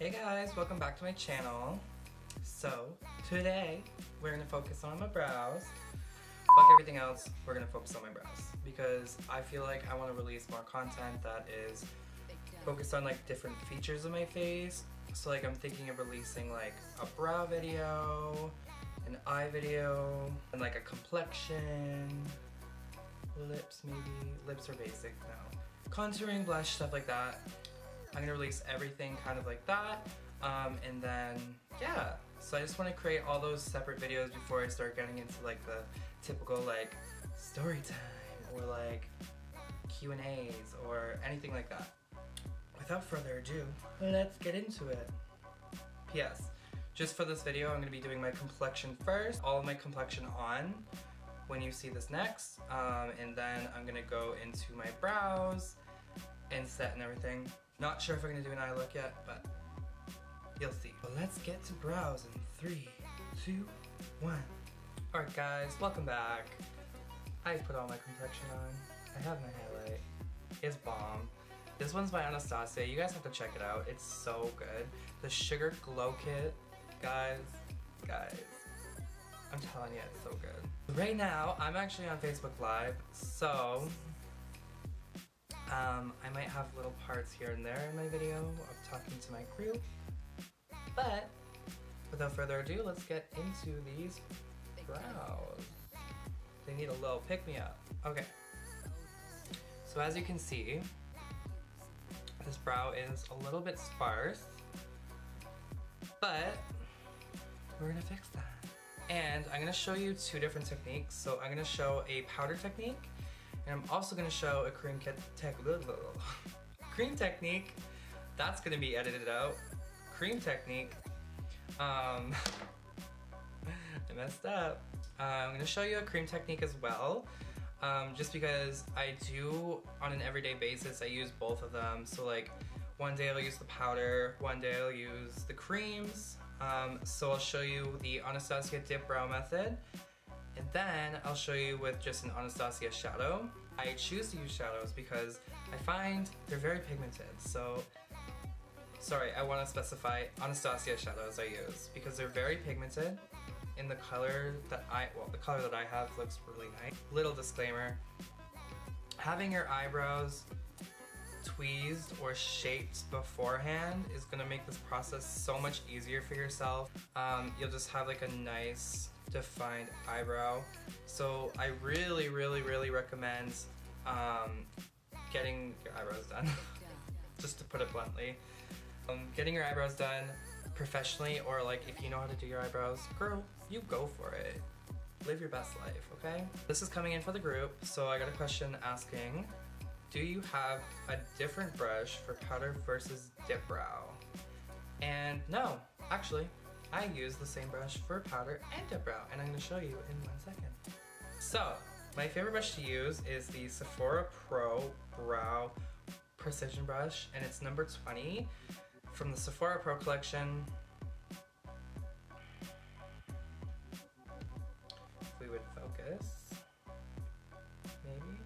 Hey guys, welcome back to my channel. So, today we're going to focus on my brows. Like everything else, we're going to focus on my brows because I feel like I want to release more content that is focused on like different features of my face. So like I'm thinking of releasing like a brow video, an eye video, and like a complexion, lips maybe. Lips are basic now. Contouring, blush, stuff like that. I'm gonna release everything kind of like that, and then yeah, so I just want to create all those separate videos before I start getting into like the typical like story time or like Q&As or anything like that. Without further ado, let's get into it. P.S. Just for this video, I'm gonna be doing my complexion first, all of my complexion on when you see this next, and then I'm gonna go into my brows and set and everything. Not sure if I'm gonna do an eye look yet, but you'll see. But let's get to brows in 3, 2, 1. Alright guys, welcome back. I put all my complexion on. I have my highlight. It's bomb. This one's by Anastasia. You guys have to check it out. It's so good. The Sugar Glow Kit. Guys. I'm telling you, it's so good. Right now, I'm actually on Facebook Live, so I might have little parts here and there in my video of talking to my crew, but without further ado, let's get into these brows. They need a little pick-me-up. Okay, so as you can see, this brow is a little bit sparse, but we're gonna fix that. And I'm gonna show you two different techniques. So I'm gonna show a powder technique, and I'm also gonna show a cream technique. That's gonna be edited out. Cream technique. I messed up. I'm gonna show you a cream technique as well. Just because I do, on an everyday basis, I use both of them. So like, one day I'll use the powder, one day I'll use the creams. So I'll show you the Anastasia dip brow method, and then I'll show you with just an Anastasia shadow. I choose to use shadows because I find they're very pigmented. So, sorry, I want to specify Anastasia shadows I use because they're very pigmented. In the color that the color that I have looks really nice. Little disclaimer, having your eyebrows tweezed or shaped beforehand is gonna make this process so much easier for yourself. You'll just have like a nice defined eyebrow. So I really recommend getting your eyebrows done. Just to put it bluntly. Getting your eyebrows done professionally, or like if you know how to do your eyebrows, girl, you go for it. Live your best life, okay? This is coming in for the group, so I got a question asking, do you have a different brush for powder versus dip brow? And no, actually, I use the same brush for powder and dip brow, and I'm gonna show you in 1 second. So, my favorite brush to use is the Sephora Pro Brow Precision Brush, and it's number 20 from the Sephora Pro collection. If we would focus, maybe.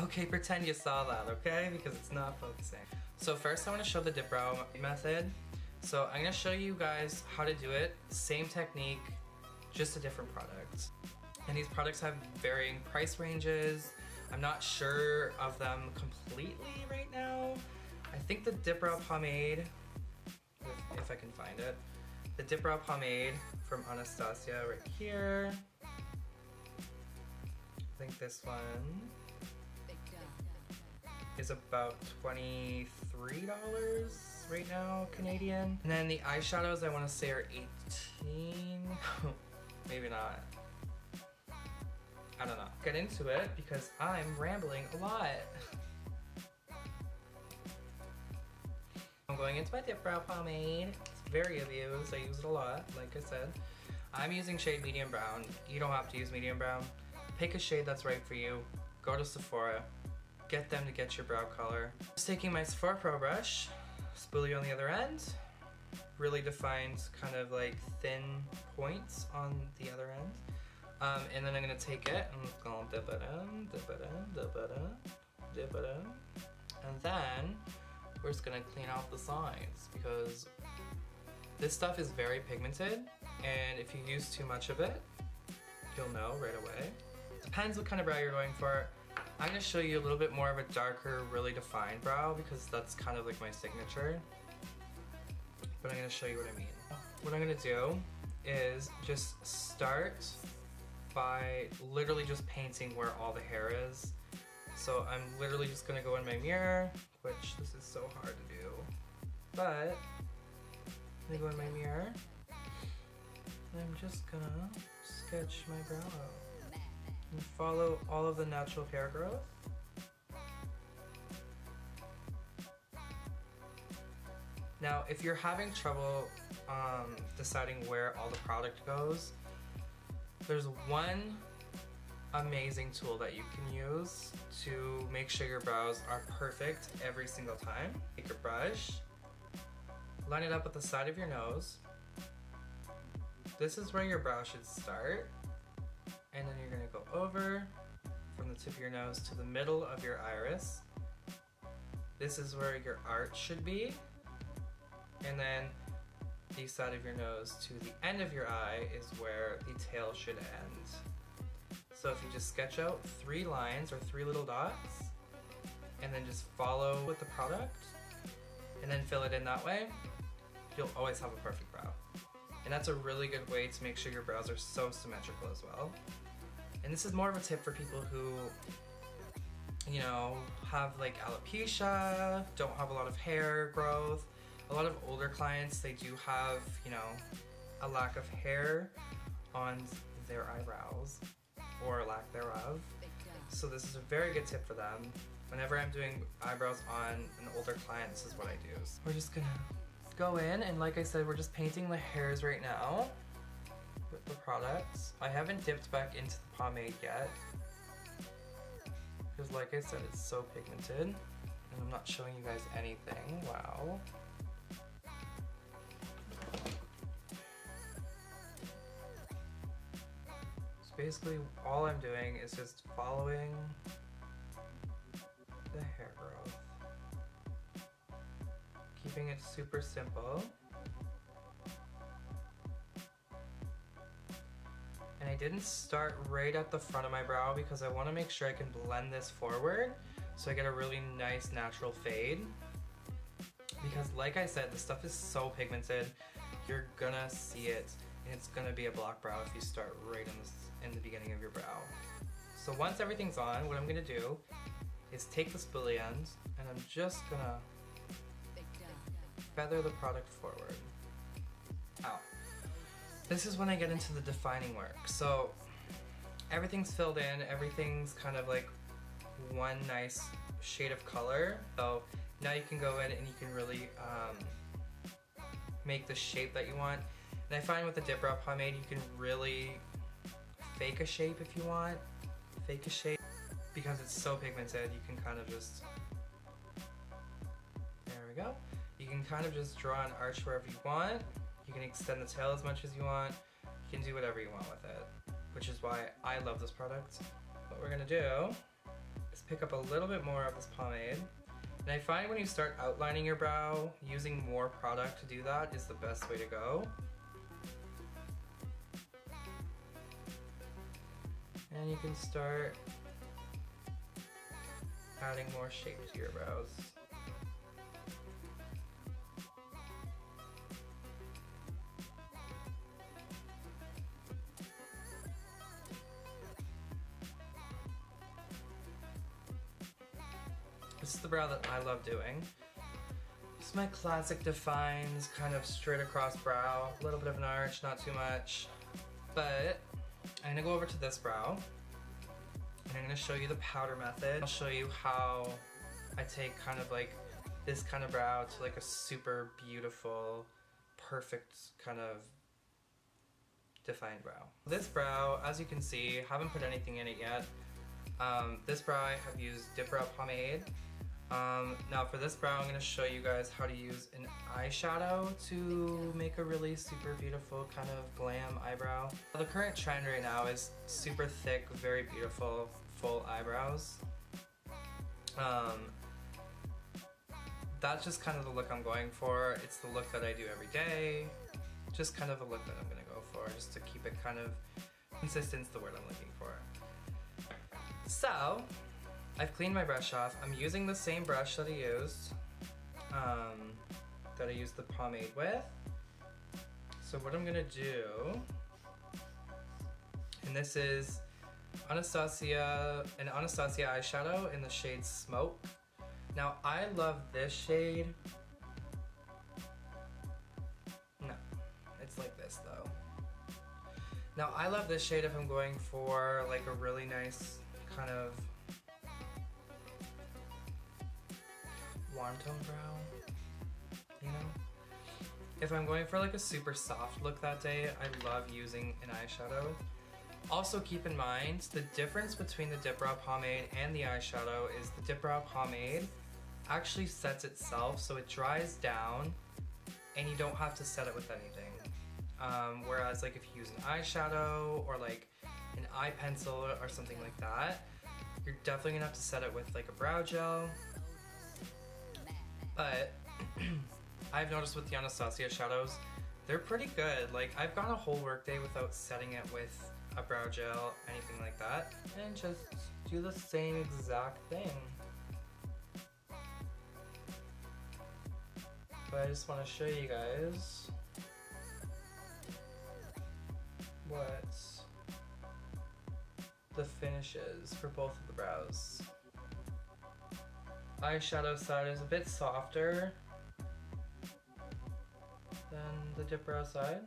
Okay, pretend you saw that, okay? Because it's not focusing. So first I want to show the dip brow method. So I'm going to show you guys how to do it. Same technique, just a different product. And these products have varying price ranges. I'm not sure of them completely right now. I think the dip brow pomade, if I can find it, the dip brow pomade from Anastasia right here. I think this one is about $23 right now, Canadian. And then the eyeshadows I want to say are 18. Maybe not. I don't know. Get into it because I'm rambling a lot. I'm going into my dip brow pomade. It's very abused. I use it a lot, like I said. I'm using shade medium brown. You don't have to use medium brown. Pick a shade that's right for you. Go to Sephora. Get them to get your brow color. Just taking my Sephora Pro brush, spoolie on the other end, really defined kind of like thin points on the other end. And then I'm gonna take it and it's gonna dip it in, dip it in, dip it in, dip it in. And then we're just gonna clean out the sides because this stuff is very pigmented, and if you use too much of it, you'll know right away. Depends what kind of brow you're going for. I'm gonna show you a little bit more of a darker, really defined brow because that's kind of like my signature. But I'm gonna show you what I mean. What I'm gonna do is just start by literally just painting where all the hair is. So I'm literally just gonna go in my mirror, which this is so hard to do, but I'm gonna go in my mirror and I'm just gonna sketch my brow out and follow all of the natural hair growth. Now, if you're having trouble deciding where all the product goes, there's one amazing tool that you can use to make sure your brows are perfect every single time. Take your brush, line it up at the side of your nose. This is where your brow should start. And then you're gonna go over from the tip of your nose to the middle of your iris. This is where your arch should be. And then the side of your nose to the end of your eye is where the tail should end. So if you just sketch out 3 lines or 3 little dots and then just follow with the product and then fill it in that way, you'll always have a perfect brow. And that's a really good way to make sure your brows are so symmetrical as well. And this is more of a tip for people who, you know, have like alopecia, don't have a lot of hair growth. A lot of older clients, they do have, you know, a lack of hair on their eyebrows or a lack thereof. So this is a very good tip for them. Whenever I'm doing eyebrows on an older client, this is what I do. So we're just gonna go in, and like I said, we're just painting the hairs right now with the products. I haven't dipped back into the pomade yet because like I said, it's so pigmented and I'm not showing you guys anything. Wow. Basically, all I'm doing is just following the hair growth. Keeping it super simple. And I didn't start right at the front of my brow because I want to make sure I can blend this forward so I get a really nice natural fade. Because like I said, the stuff is so pigmented, you're gonna see it. And it's gonna be a block brow if you start right in the beginning of your brow. So once everything's on, what I'm gonna do is take the spoolie end and I'm just gonna feather the product forward. Out. This is when I get into the defining work. So everything's filled in, everything's kind of like one nice shade of color. So now you can go in and you can really make the shape that you want. And I find with the dip brow pomade, you can really fake a shape if you want. Fake a shape. Because it's so pigmented, you can kind of just, there we go. You can kind of just draw an arch wherever you want. You can extend the tail as much as you want. You can do whatever you want with it, which is why I love this product. What we're gonna do is pick up a little bit more of this pomade. And I find when you start outlining your brow, using more product to do that is the best way to go. And you can start adding more shape to your brows. This is the brow that I love doing. This is my classic defined, kind of straight across brow. A little bit of an arch, not too much. But I'm gonna go over to this brow and I'm gonna show you the powder method. I'll show you how I take kind of like this kind of brow to like a super beautiful, perfect kind of defined brow. This brow, as you can see, haven't put anything in it yet. This brow I have used dip brow pomade. Now for this brow, I'm going to show you guys how to use an eyeshadow to make a really super beautiful kind of glam eyebrow. The current trend right now is super thick, very beautiful, full eyebrows. That's just kind of the look I'm going for. It's the look that I do every day. Just kind of a look that I'm going to go for, just to keep it kind of consistent is the word I'm looking for. So, I've cleaned my brush off. I'm using the same brush that I used the pomade with. So what I'm gonna do, and this is an Anastasia eyeshadow in the shade Smoke. Now I love this shade. No, it's like this though. Now I love this shade if I'm going for like a really nice kind of warm tone brow, you know? If I'm going for like a super soft look that day, I love using an eyeshadow. Also keep in mind, the difference between the Dip Brow pomade and the eyeshadow is the Dip Brow pomade actually sets itself, so it dries down and you don't have to set it with anything. Whereas like if you use an eyeshadow or like an eye pencil or something like that, you're definitely gonna have to set it with like a brow gel. But I've noticed with the Anastasia shadows, they're pretty good. Like I've gone a whole workday without setting it with a brow gel, anything like that, and just do the same exact thing. But I just want to show you guys what the finish is for both of the brows. Eyeshadow side is a bit softer than the Dip Brow side.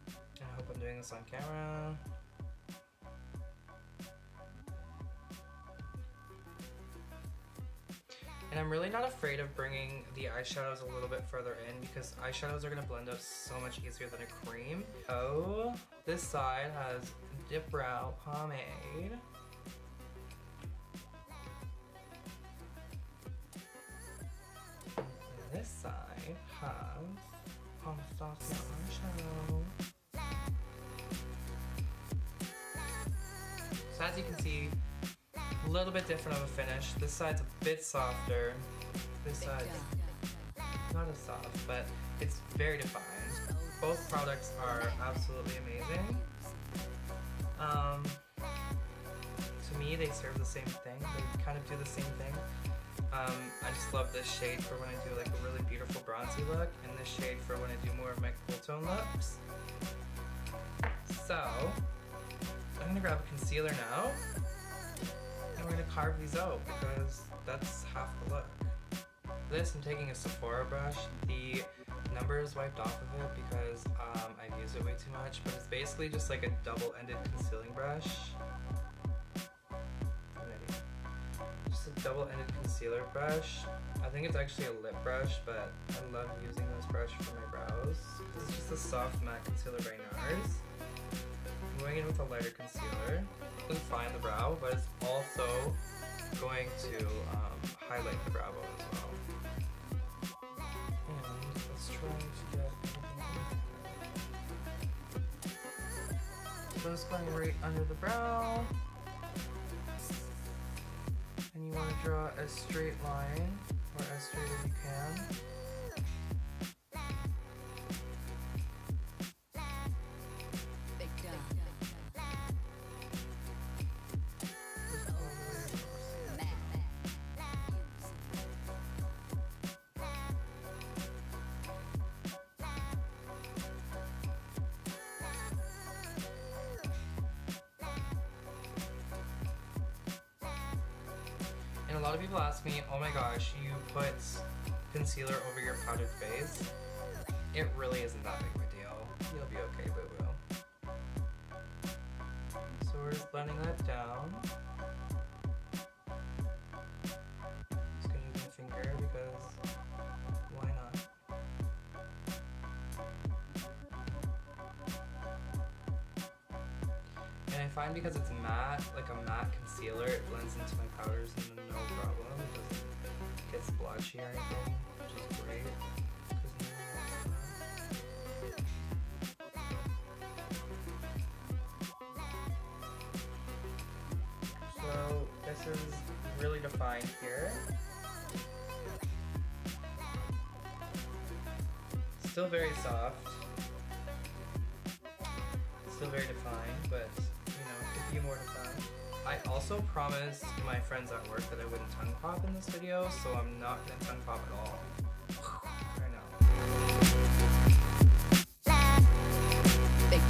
I hope I'm doing this on camera. And I'm really not afraid of bringing the eyeshadows a little bit further in because eyeshadows are going to blend out so much easier than a cream. So this side has Dip Brow pomade. And this side has Anastasia eyeshadow. So as you can see, a little bit different of a finish. This side's a bit softer. This side's not as soft, but it's very defined. Both products are absolutely amazing. To me, they serve the same thing. They kind of do the same thing. I just love this shade for when I do like a really beautiful bronzy look, and this shade for when I do more of my cool tone looks. So, I'm gonna grab a concealer now. We're going to carve these out because that's half the look. For this, I'm taking a Sephora brush. The number is wiped off of it because I've used it way too much, but it's basically just like a double-ended concealing brush. Just a double-ended concealer brush. I think it's actually a lip brush, but I love using this brush for my brows. This is just a soft matte concealer by NARS. I'm going in with a lighter concealer. Define the brow, but it's also going to highlight the brow bone as well. And let's try to get everything. So it's going right under the brow. And you want to draw a straight line, or as straight as you can. And a lot of people ask me, oh my gosh, you put concealer over your powdered face. It really isn't that big of a deal. You'll be okay, boo-boo. So we're just blending that down. Just gonna use my finger because why not? And I find because it's matte, like a matte concealer, it blends into my powders and no problem. It doesn't get splotchy or anything, which is great. So this is really defined here. Still very soft. Still very defined, but you know, could be more defined. I also promised my friends at work that I wouldn't tongue pop in this video, so I'm not gonna tongue pop at all. I know. Big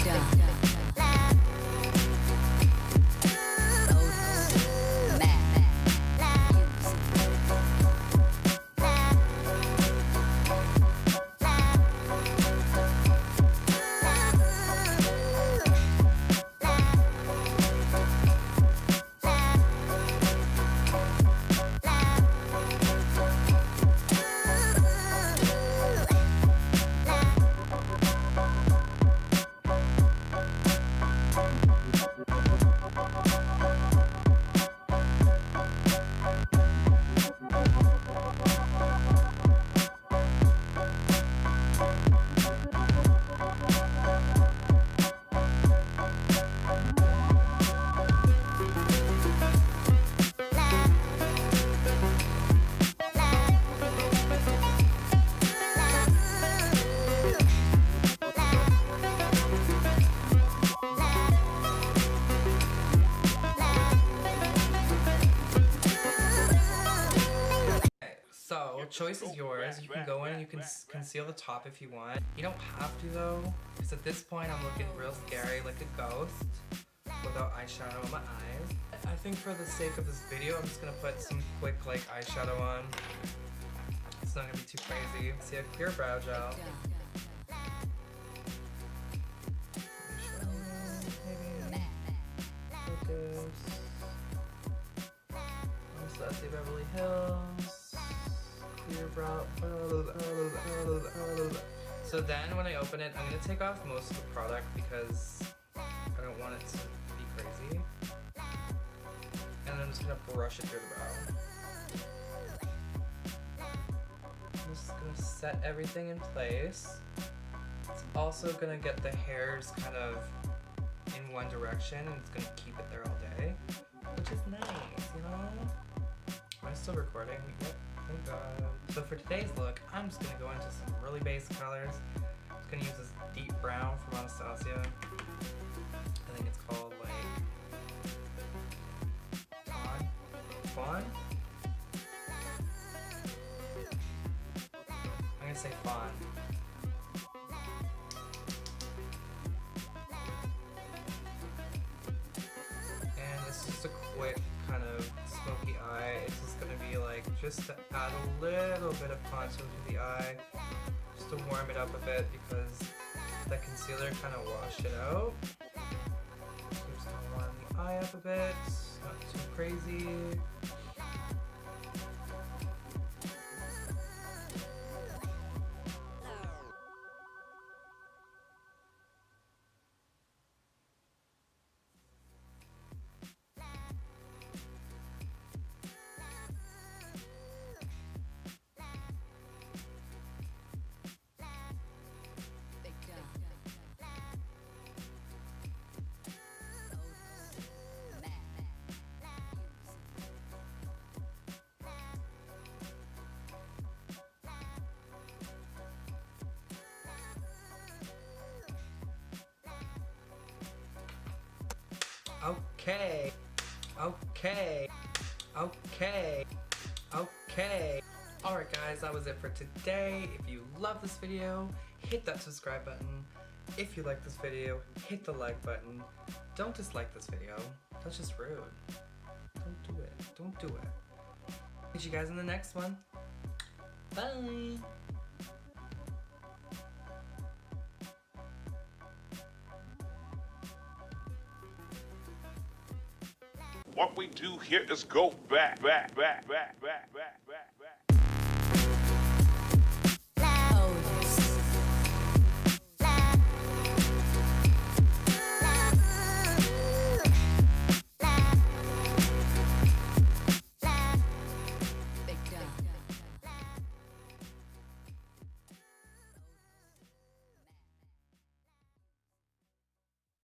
So, choice is yours. You can go in and you can conceal the top if you want. You don't have to though, because at this point I'm looking real scary like a ghost without eyeshadow on my eyes. I think for the sake of this video, I'm just gonna put some quick like eyeshadow on. It's not gonna be too crazy. See a clear brow gel. Focus. Sassy Beverly Hills. Clear brow. So then when I open it, I'm going to take off most of the product because I don't want it to be crazy. And then I'm just going to brush it through the brow. I'm just going to set everything in place. It's also going to get the hairs kind of in one direction and it's going to keep it there all day, which is nice, you know? Am I still recording? Yep. Thank God. So for today's look, I'm just gonna go into some really basic colors. I'm just gonna use this deep brown from Anastasia. I think it's called like Fawn? I'm gonna say Fawn. And this is just a quick kind of smoky eye. It's just gonna be like just to add a little bit of contour to the eye, just to warm it up a bit because the concealer kind of washed it out. So I'm just gonna warm the eye up a bit, not too crazy. Okay. Alright guys, that was it for today. If you love this video, hit that subscribe button. If you like this video, hit the like button. Don't dislike this video. That's just rude. Don't do it. Don't do it. See you guys in the next one. Bye. What we do here is go back.